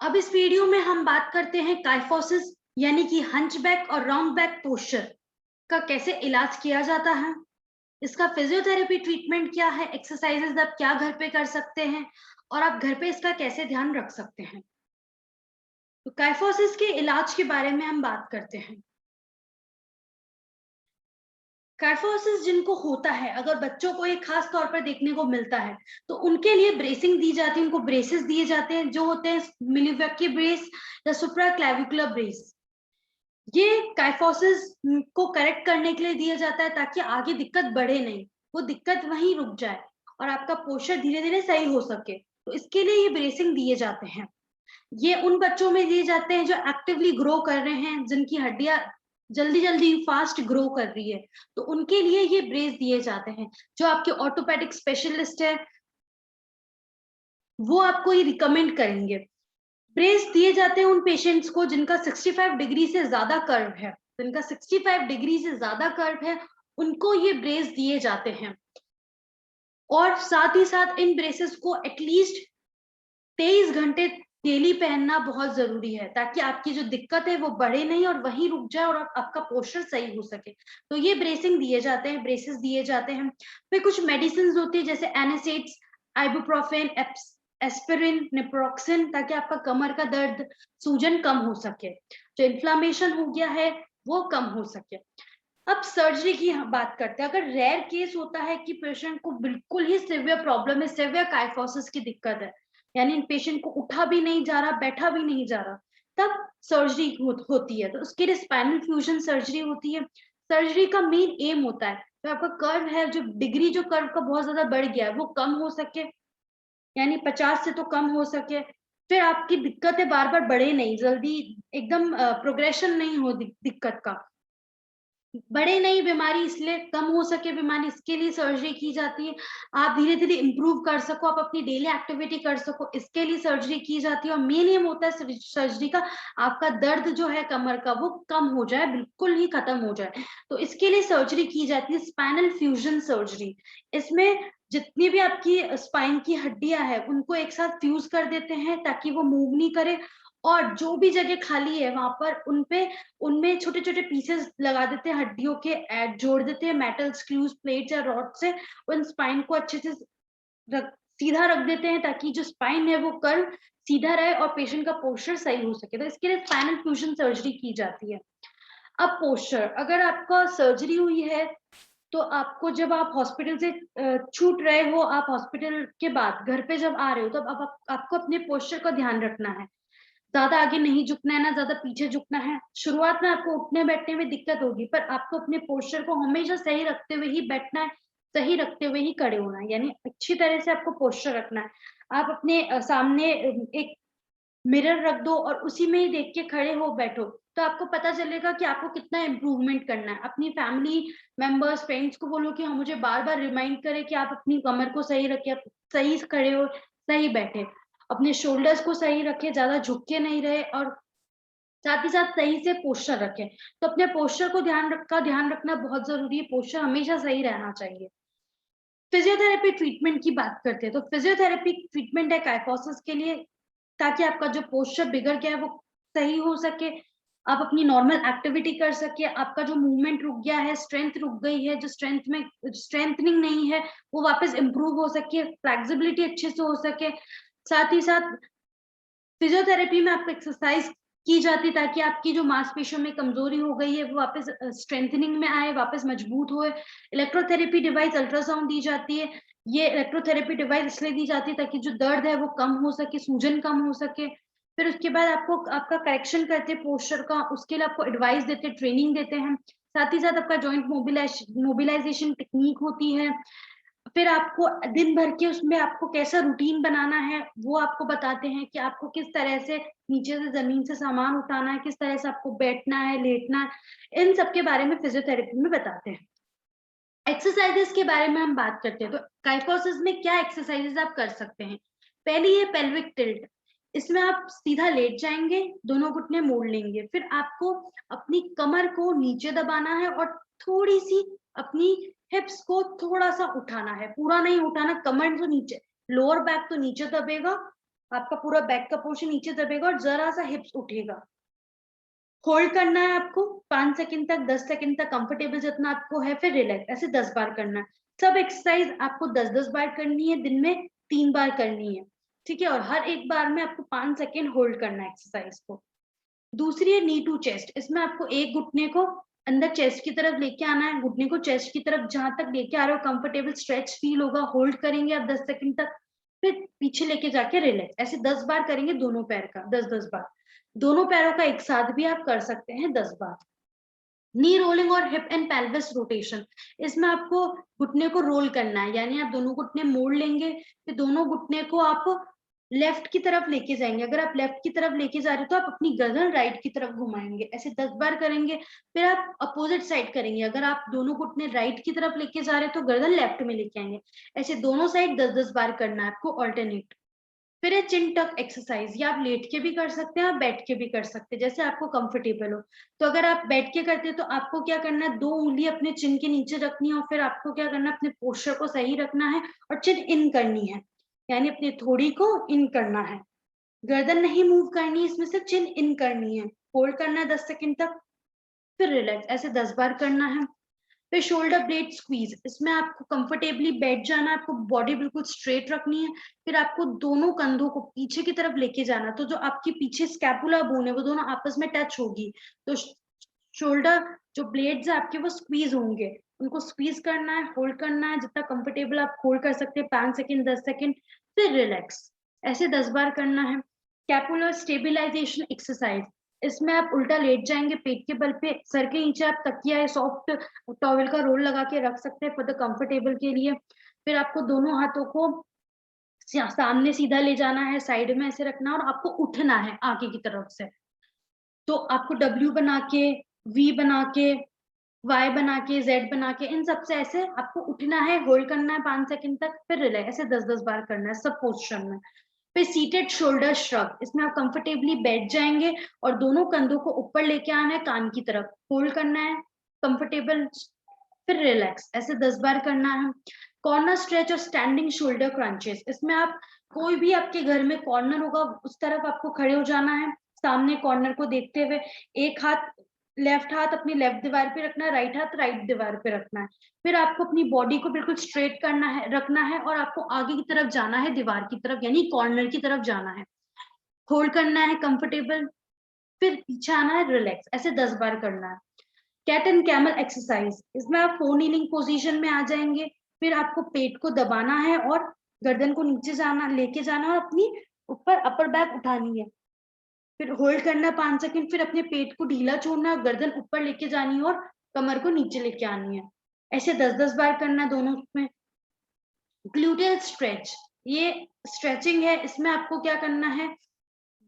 अब इस वीडियो में हम बात करते हैं काइफोसिस यानी कि हंचबैक और राउंड बैक पोस्चर का कैसे इलाज किया जाता है, इसका फिजियोथेरेपी ट्रीटमेंट क्या है, एक्सरसाइजेस आप क्या घर पे कर सकते हैं और आप घर पे इसका कैसे ध्यान रख सकते हैं। तो काइफोसिस के इलाज के बारे में हम बात करते हैं। काइफोसिस जिनको होता है, अगर बच्चों को ये खास तौर पर देखने को मिलता है तो उनके लिए ब्रेसिंग दी जाती है, उनको ब्रेसेस दिए जाते हैं जो होते हैं मिलिवैकी ब्रेस या सुप्राक्लेविकुलर ब्रेस। ये काइफोसिस को करेक्ट करने के लिए दिया जाता है ताकि आगे दिक्कत बढ़े नहीं, वो दिक्कत वहीं रुक जाए और आपका पोस्चर धीरे धीरे सही हो सके। तो इसके लिए ये ब्रेसिंग दिए जाते हैं। ये उन बच्चों में दिए जाते हैं जो एक्टिवली ग्रो कर रहे हैं, जिनकी हड्डियां जल्दी जल्दी फास्ट ग्रो कर रही है, तो उनके लिए ये ब्रेस दिए जाते हैं। जो आपके ऑर्थोपेडिक स्पेशलिस्ट है वो आपको ये रिकमेंड करेंगे। ब्रेस दिए जाते हैं उन पेशेंट्स को जिनका 65 डिग्री से ज्यादा कर्व है, जिनका 65 डिग्री से ज्यादा कर्व है उनको ये ब्रेस दिए जाते हैं। और साथ ही साथ इन ब्रेसेस को एटलीस्ट 23 घंटे डेली पहनना बहुत जरूरी है ताकि आपकी जो दिक्कत है वो बढ़े नहीं और वहीं रुक जाए और आपका पोस्चर सही हो सके। तो ये ब्रेसिंग दिए जाते हैं, ब्रेसेस दिए जाते हैं। फिर कुछ मेडिसिन होती है जैसे एनासेट्स, आइबुप्रोफेन, एस्पिरिन, नेप्रोक्सिन, ताकि आपका कमर का दर्द, सूजन कम हो सके, जो इन्फ्लामेशन हो गया है वो कम हो सके। अब सर्जरी की बात करते हैं। अगर रेयर केस होता है कि पेशेंट को बिल्कुल ही सिवियर प्रॉब्लम है, सिवियर काइफोसिस की दिक्कत है, यानी पेशेंट को उठा भी नहीं जा रहा, बैठा भी नहीं जा रहा, तब सर्जरी होती है। तो उसके लिए स्पाइनल फ्यूजन सर्जरी होती है। सर्जरी का मेन एम होता है जो आपका कर्व है, जो डिग्री जो कर्व का बहुत ज्यादा बढ़ गया है वो कम हो सके, यानी 50 से तो कम हो सके। फिर आपकी दिक्कतें बार बार बढ़े नहीं, जल्दी एकदम प्रोग्रेशन नहीं हो दिक्कत का, बढ़े नहीं बीमारी, इसलिए कम हो सके बीमारी, इसके लिए सर्जरी की जाती है। आप धीरे धीरे इंप्रूव कर सको, आप अपनी डेली एक्टिविटी कर सको, इसके लिए सर्जरी की जाती है। और मेन एम होता है सर्जरी का, आपका दर्द जो है कमर का वो कम हो जाए, बिल्कुल ही खत्म हो जाए। तो इसके लिए सर्जरी की जाती है स्पाइनल फ्यूजन सर्जरी। इसमें जितनी भी आपकी स्पाइन की हड्डियां हैं उनको एक साथ फ्यूज कर देते हैं ताकि वो मूव नहीं करे, और जो भी जगह खाली है वहां पर उनमें छोटे छोटे पीसेस लगा देते हैं, हड्डियों के ऐड जोड़ देते हैं मेटल स्क्रूज, प्लेट्स या रॉड से, उन स्पाइन को अच्छे से सीधा रख देते हैं ताकि जो स्पाइन है वो कर्व सीधा रहे और पेशेंट का पोस्चर सही हो सके। तो इसके लिए स्पाइनल फ्यूजन सर्जरी की जाती है। अब पोस्चर, अगर आपका सर्जरी हुई है तो आपको जब आप हॉस्पिटल से छूट रहे हो, आप हॉस्पिटल के बाद घर पे जब आ रहे हो, तब आपको अपने पोस्चर का ध्यान रखना है। ज्यादा आगे नहीं झुकना है, ना ज्यादा पीछे झुकना है। शुरुआत में आपको उठने बैठने में दिक्कत होगी, पर आपको अपने पोस्चर को हमेशा सही रखते हुए ही बैठना है, सही रखते हुए ही खड़े होना है, यानी अच्छी तरह से आपको पोस्चर रखना है। आप अपने सामने एक मिरर रख दो और उसी में ही देख के खड़े हो बैठो, तो आपको पता चलेगा कि आपको कितना इम्प्रूवमेंट करना है। अपनी फैमिली मेंबर्स, फ्रेंड्स को बोलो कि हम मुझे बार बार रिमाइंड करें कि आप अपनी कमर को सही रखें, सही खड़े हो, सही बैठे, अपने शोल्डर्स को सही रखें, ज्यादा झुक के नहीं रहे, और साथ ही साथ सही से पोस्चर रखें। तो अपने पोस्चर को ध्यान रखना बहुत जरूरी है, पोस्चर हमेशा सही रहना चाहिए। फिजियोथेरेपी ट्रीटमेंट की बात करते हैं, तो फिजियोथेरेपी ट्रीटमेंट है काइफोसिस के लिए ताकि आपका जो पोस्चर बिगड़ गया है वो सही हो सके, आप अपनी नॉर्मल एक्टिविटी कर सके, आपका जो मूवमेंट रुक गया है, स्ट्रेंथ रुक गई है, जो स्ट्रेंथ में स्ट्रेंथनिंग नहीं है वो वापस इंप्रूव हो सके, फ्लेक्सिबिलिटी अच्छे से हो सके। साथ ही साथ फिजियोथेरेपी में आपको एक्सरसाइज की जाती ताकि आपकी जो मांसपेशियों में कमजोरी हो गई है वो वापस स्ट्रेंथनिंग में आए, वापस मजबूत होए। इलेक्ट्रोथेरेपी डिवाइस, अल्ट्रासाउंड दी जाती है। ये इलेक्ट्रोथेरेपी डिवाइस इसलिए दी जाती है ताकि जो दर्द है वो कम हो सके, सूजन कम हो सके। फिर उसके बाद आपको आपका करेक्शन करते हैं पोस्चर का, उसके लिए आपको एडवाइस देते हैं, ट्रेनिंग देते हैं। साथ ही साथ आपका जॉइंट मोबिलाइजेशन टेक्निक होती है। फिर आपको दिन भर के उसमें आपको कैसा रूटीन बनाना है वो आपको बताते हैं कि आपको किस तरह से नीचे से जमीन से सामान उठाना है, किस तरह से आपको बैठना है, लेटना है, इन सब के बारे में फिजियोथेरेपी में बताते हैं। एक्सरसाइजेस के बारे में हम बात करते हैं, तो काइफोसिस में क्या एक्सरसाइजेस आप कर सकते हैं। पहली है पेल्विक टिल्ट। इसमें आप सीधा लेट जाएंगे, दोनों घुटने मोड़ लेंगे, फिर आपको अपनी कमर को नीचे दबाना है और थोड़ी सी अपनी हिप्स को थोड़ा सा उठाना है, पूरा नहीं उठाना, कमर तो नीचे, लोअर बैक तो नीचे दबेगा, आपका पूरा बैक का पोर्शन नीचे दबेगा और जरा सा हिप्स उठेगा। होल्ड करना है आपको 5 सेकंड तक, 10 सेकंड तक, कंफर्टेबल जितना आपको है, फिर रिलैक्स। ऐसे 10 बार करना है। सब एक्सरसाइज आपको 10-10 बार करनी है, दिन में 3 बार करनी है, ठीक है। और हर एक बार में आपको 5 सेकंड होल्ड करना है एक्सरसाइज को। दूसरी है नी टू चेस्ट। इसमें आपको एक घुटने को अंदर चेस्ट की तरफ लेके आना है, घुटने को चेस्ट की तरफ जहां तक लेके आ रहे हो कंफर्टेबल स्ट्रेच फील होगा, होल्ड करेंगे आप 10 सेकंड तक, फिर पीछे लेके जाके रिलैक्स। ऐसे 10 बार करेंगे दोनों पैर का, 10-10 बार। दोनों पैरों का एक साथ भी आप कर सकते हैं 10 बार। नी रोलिंग और हिप एंड पेल्विस रोटेशन। इसमें आपको घुटने को रोल करना है, यानी आप दोनों घुटने मोड़ लेंगे, फिर दोनों घुटने को आप लेफ्ट की तरफ लेके जाएंगे। अगर आप लेफ्ट की तरफ लेके जा रहे हो तो आप अपनी गर्दन राइट की तरफ घुमाएंगे। ऐसे 10 बार करेंगे। फिर आप अपोजिट साइड करेंगे, अगर आप दोनों घुटने राइट की तरफ लेके जा रहे हो तो गर्दन लेफ्ट में लेके आएंगे। ऐसे दोनों साइड 10-10 बार करना है आपको ऑल्टरनेट। फिर है चिन टक एक्सरसाइज। ये आप लेट के भी कर सकते हैं, आप बैठ के भी कर सकते हैं, जैसे आपको कंफर्टेबल हो। तो अगर आप बैठ के करते हैं तो आपको क्या करना है, 2 उंगली अपने चिन के नीचे रखनी है, और फिर आपको क्या करना है, अपने पोस्चर को सही रखना है और चिन इन करनी है, यानी अपनी थोड़ी को इन करना है। गर्दन नहीं मूव करनी है, इसमें से चिन इन करनी है। होल्ड करना है 10 सेकंड तक, फिर रिलैक्स। ऐसे 10 बार करना है। फिर शोल्डर ब्लेड स्क्वीज। इसमें आपको कंफर्टेबली बैठ जाना है, आपको बॉडी बिल्कुल स्ट्रेट रखनी है। फिर आपको दोनों कंधों को पीछे की तरफ लेके जाना, तो जो आपकी पीछे स्कैपुला बोन है वो दोनों आपस में टच होगी, तो शोल्डर जो ब्लेड्स है आपके वो स्क्वीज होंगे। उनको स्क्वीज करना है, होल्ड करना है, जितना कंफर्टेबल आप होल्ड कर सकते हैं, 5 सेकंड, 10 सेकंड, फिर रिलैक्स। ऐसे 10 बार करना है। Scapular stabilisation exercise. इसमें आप उल्टा लेट जाएंगे, पेट के बल पे, सर के नीचे आप तकिया या सॉफ्ट टॉवल का रोल लगा के रख सकते हैं फॉर द कंफर्टेबल के लिए। फिर आपको दोनों हाथों को सामने सीधा ले जाना है, साइड में ऐसे रखना है, और आपको उठना है आगे की तरफ से। तो आपको डब्ल्यू बना के, वी बना के, वाई बना के, जेड बना के, इन सबसे ऐसे आपको उठना है, होल्ड करना है 5 सेकंड तक, फिर रिलैक्स। ऐसे 10-10 बार करना है सब पोस्चर में। फिर सीटेड शोल्डर श्रग। इसमें आप कंफर्टेबली बैठ जाएंगे और दोनों कंधों को ऊपर लेके आना है कान की तरफ, होल्ड करना है कंफर्टेबल, फिर रिलैक्स। ऐसे 10 बार करना है। कॉर्नर स्ट्रेच और स्टैंडिंग शोल्डर क्रंचेस। इसमें आप कोई भी आपके घर में कॉर्नर होगा उस तरफ आपको खड़े हो जाना है, सामने कॉर्नर को देखते हुए। एक हाथ, लेफ्ट हाथ अपनी लेफ्ट दीवार पे रखना है, राइट हाथ राइट दीवार पे रखना है। फिर आपको अपनी बॉडी को बिल्कुल स्ट्रेट करना है, रखना है, और आपको आगे की तरफ जाना है, दीवार की तरफ, यानी कॉर्नर की तरफ जाना है। होल्ड करना है कंफर्टेबल, फिर पीछे आना है, रिलैक्स। ऐसे 10 बार करना है। Cat and camel exercise. इसमें आप 4 नीलिंग पोजीशन में आ जाएंगे। फिर आपको पेट को दबाना है और गर्दन को नीचे जाना, लेके जाना, और अपनी ऊपर अपर बैक उठानी है। फिर होल्ड करना 5 सेकंड, फिर अपने पेट को ढीला छोड़ना, गर्दन ऊपर लेके जानी है और कमर को नीचे लेके आनी है। ऐसे 10-10 बार करना है दोनों में। ग्लूटेल स्ट्रेच, ये स्ट्रेचिंग है। इसमें आपको क्या करना है,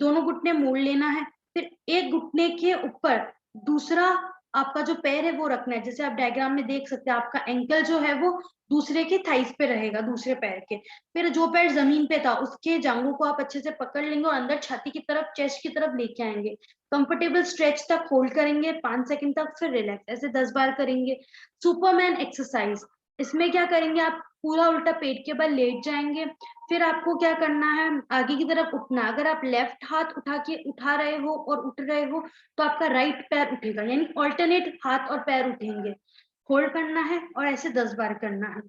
दोनों घुटने मोड़ लेना है, फिर एक घुटने के ऊपर दूसरा आपका जो पैर है वो रखना है। जैसे आप डायग्राम में देख सकते हैं, आपका एंकल जो है वो दूसरे के थाइस पे रहेगा, दूसरे पैर के। फिर जो पैर जमीन पे था उसके जांघों को आप अच्छे से पकड़ लेंगे और अंदर छाती की तरफ, चेस्ट की तरफ लेके आएंगे। कंफर्टेबल स्ट्रेच तक होल्ड करेंगे 5 सेकंड तक, फिर रिलैक्स। ऐसे 10 बार करेंगे। Superman exercise. इसमें क्या करेंगे, आप पूरा उल्टा पेट के बल लेट जाएंगे। फिर आपको क्या करना है, आगे की तरफ उठना। अगर आप लेफ्ट हाथ उठा रहे हो और उठ रहे हो तो आपका राइट पैर उठेगा, यानी ऑल्टरनेट हाथ और पैर उठेंगे। होल्ड करना है और ऐसे 10 बार करना है।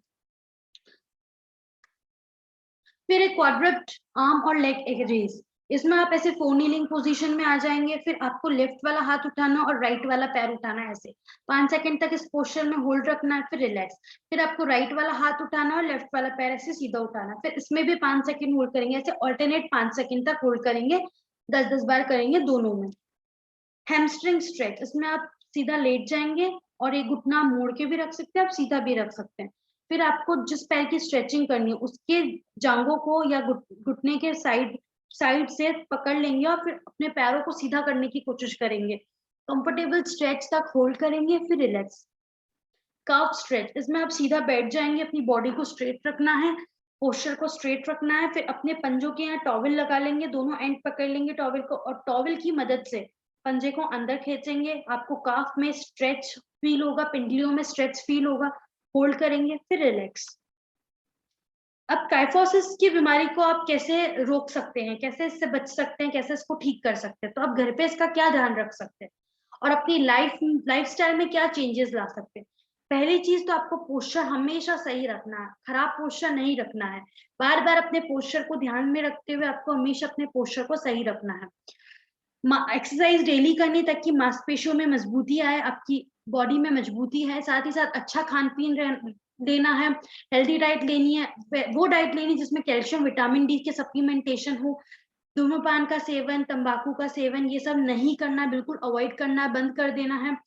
फिर एक क्वाड्रप्ट आर्म और लेग रेज। इसमें आप ऐसे 4 नीलिंग पोजीशन में आ जाएंगे। फिर आपको लेफ्ट वाला हाथ उठाना और राइट वाला पैर उठाना है। ऐसे 5 सेकंड तक इस पोस्चर में होल्ड रखना है, फिर रिलैक्स। फिर आपको राइट वाला हाथ उठाना और लेफ्ट वाला पैर ऐसे सीधा उठाना है। फिर इसमें भी 5 सेकंड होल्ड करेंगे, ऐसे ऑल्टरनेट 5 सेकंड तक होल्ड करेंगे। 10-10 बार करेंगे दोनों में। Hamstring stretch. इसमें आप सीधा लेट जाएंगे और एक घुटना मोड़ के भी रख सकते हैं, आप सीधा भी रख सकते हैं। फिर आपको जिस पैर की स्ट्रेचिंग करनी है उसके जांघों को या घुटने के साइड साइड से पकड़ लेंगे और फिर अपने पैरों को सीधा करने की कोशिश करेंगे। कंफर्टेबल स्ट्रेच तक होल्ड करेंगे, फिर रिलैक्स। काफ स्ट्रेच। इसमें आप सीधा बैठ जाएंगे, अपनी बॉडी को स्ट्रेट रखना है, पोस्चर को स्ट्रेट रखना है। फिर अपने पंजों के यहाँ टॉवल लगा लेंगे, दोनों एंड पकड़ लेंगे टॉवल को, और टॉवल की मदद से पंजे को अंदर खींचेंगे। आपको काफ में स्ट्रेच फील होगा, पिंडलियों में स्ट्रेच फील होगा। होल्ड करेंगे, फिर रिलैक्स। अब काइफोसिस की बीमारी को आप कैसे रोक सकते हैं, कैसे इससे बच सकते हैं, कैसे इसको ठीक कर सकते हैं, तो आप घर पे इसका क्या ध्यान रख सकते हैं और अपनी लाइफस्टाइल में क्या चेंजेस ला सकते हैं। पहली चीज तो आपको पोस्चर हमेशा सही रखना है, खराब पोस्चर नहीं रखना है। बार बार अपने पोस्चर को ध्यान में रखते हुए आपको हमेशा अपने पोस्चर को सही रखना है। एक्सरसाइज डेली करनी ताकि मांसपेशियों में मजबूती आए, आपकी बॉडी में मजबूती है। साथ ही साथ अच्छा खान पीन लेना है, हेल्दी डाइट लेनी है, वो डाइट लेनी जिसमें कैल्शियम विटामिन डी के सप्लीमेंटेशन हो। धूम्रपान का सेवन, तंबाकू का सेवन, ये सब नहीं करना, बिल्कुल अवॉइड करना, बंद कर देना है।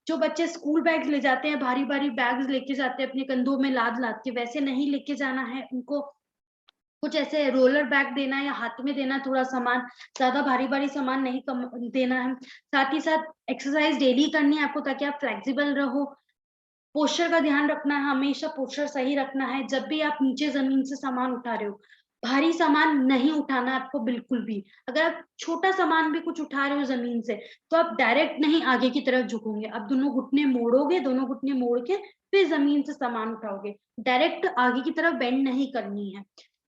जो बच्चे स्कूल बैग ले जाते हैं, भारी भारी बैग्स लेके जाते हैं अपने कंधों में लाद लाद के, वैसे नहीं लेके जाना है। उनको कुछ ऐसे रोलर बैग देना है या हाथ में देना थोड़ा सामान, ज्यादा भारी भारी सामान नहीं कम देना है। साथ ही साथ एक्सरसाइज डेली करनी है आपको ताकि आप फ्लेक्सिबल रहो। पोस्चर का ध्यान रखना है, हमेशा पोस्चर सही रखना है। जब भी आप नीचे जमीन से सामान उठा रहे हो, भारी सामान नहीं उठाना आपको बिल्कुल भी। अगर आप छोटा सामान भी कुछ उठा रहे हो जमीन से, तो आप डायरेक्ट नहीं आगे की तरफ झुकोगे, आप दोनों घुटने मोड़ोगे, दोनों घुटने मोड़ के फिर जमीन से सामान उठाओगे। डायरेक्ट आगे की तरफ बेंड नहीं करनी है,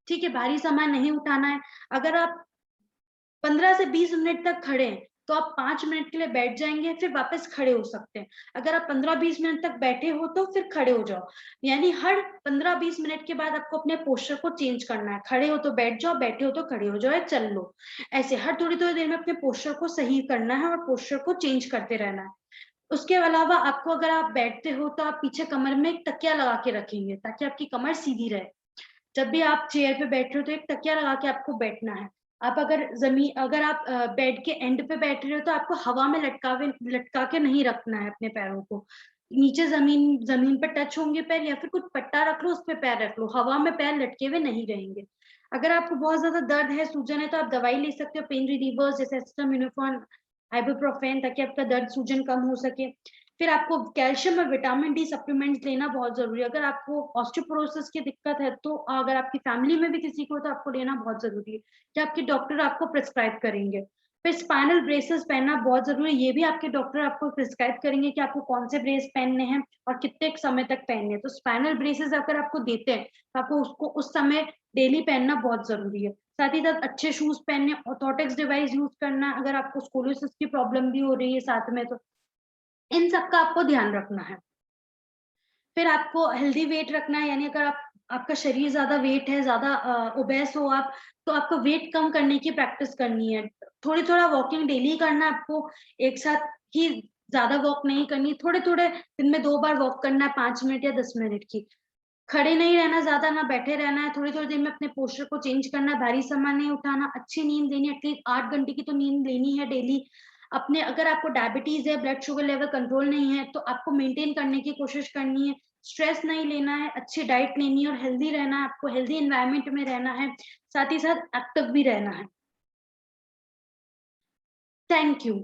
ठीक है। भारी सामान नहीं उठाना है। अगर आप 15 से 20 मिनट तक खड़े हैं तो आप 5 मिनट के लिए बैठ जाएंगे, फिर वापस खड़े हो सकते हैं। अगर आप 15-20 मिनट तक बैठे हो तो फिर खड़े हो जाओ। यानी हर 15-20 मिनट के बाद आपको अपने पोस्चर को चेंज करना है। खड़े हो तो बैठ जाओ, बैठे हो तो खड़े हो जाओ, या चल लो। ऐसे हर थोड़ी थोड़ी देर में अपने पोस्चर को सही करना है और पोस्चर को चेंज करते रहना है। उसके अलावा आपको, अगर आप बैठते हो तो आप पीछे कमर में एक तकिया लगा के रखेंगे ताकि आपकी कमर सीधी रहे। जब भी आप चेयर पे बैठ रहे हो तो एक तकिया लगा के आपको बैठना है। आप अगर आप बेड के एंड पे बैठ रहे हो तो आपको हवा में लटका के नहीं रखना है अपने पैरों को। नीचे जमीन जमीन पर टच होंगे पैर, या फिर कुछ पट्टा रख लो, उस पे पैर रख लो, हवा में पैर लटके हुए नहीं रहेंगे। अगर आपको बहुत ज्यादा दर्द है, सूजन है, तो आप दवाई ले सकते हो, पेन रिलीवर्स जैसे एसिटामिनोफेन, आइबुप्रोफेन, ताकि आपका दर्द सूजन कम हो सके। फिर आपको कैल्शियम और विटामिन डी सप्लीमेंट्स लेना बहुत जरूरी है। अगर आपको ऑस्टियोपोरोसिस की दिक्कत है, तो अगर आपकी फैमिली में भी किसी को, तो आपको लेना बहुत जरूरी है कि आपके डॉक्टर आपको प्रिस्क्राइब करेंगे। फिर स्पाइनल ब्रेसेस पहनना बहुत जरूरी है। ये भी आपके डॉक्टर आपको प्रिस्क्राइब करेंगे कि आपको कौन से ब्रेस पहनने हैं और कितने समय तक पहनने हैं। तो स्पाइनल ब्रेसेस अगर आपको देते हैं तो आपको उसको उस समय डेली पहनना बहुत जरूरी है। साथ ही साथ अच्छे शूज पहनने, ऑर्थोटिक्स डिवाइस यूज करना, अगर आपको स्कोलियोसिस की प्रॉब्लम भी हो रही है साथ में, तो इन सब का आपको ध्यान रखना है। फिर आपको हेल्दी वेट रखना है, यानी अगर आपका शरीर ज्यादा वेट है, ज्यादा ओबेस हो आप, तो आपको वेट कम करने की प्रैक्टिस करनी है। थोड़ी थोड़ा वॉकिंग डेली करना है आपको, एक साथ ही ज्यादा वॉक नहीं करनी। थोड़े थोड़े दिन में 2 बार वॉक करना है, 5 मिनट या 10 मिनट की। खड़े नहीं रहना ज्यादा, ना बैठे रहना है। थोड़ी थोड़ी देर में अपने पोस्चर को चेंज करना है, भारी सामान नहीं उठाना, अच्छी नींद लेनी, एटलीस्ट 8 घंटे की तो नींद लेनी है डेली। अपने, अगर आपको डायबिटीज है, ब्लड शुगर लेवल कंट्रोल नहीं है, तो आपको मेंटेन करने की कोशिश करनी है। स्ट्रेस नहीं लेना है, अच्छी डाइट लेनी है और हेल्दी रहना है। आपको हेल्दी एनवायरनमेंट में रहना है, साथ ही साथ एक्टिव भी रहना है। Thank you.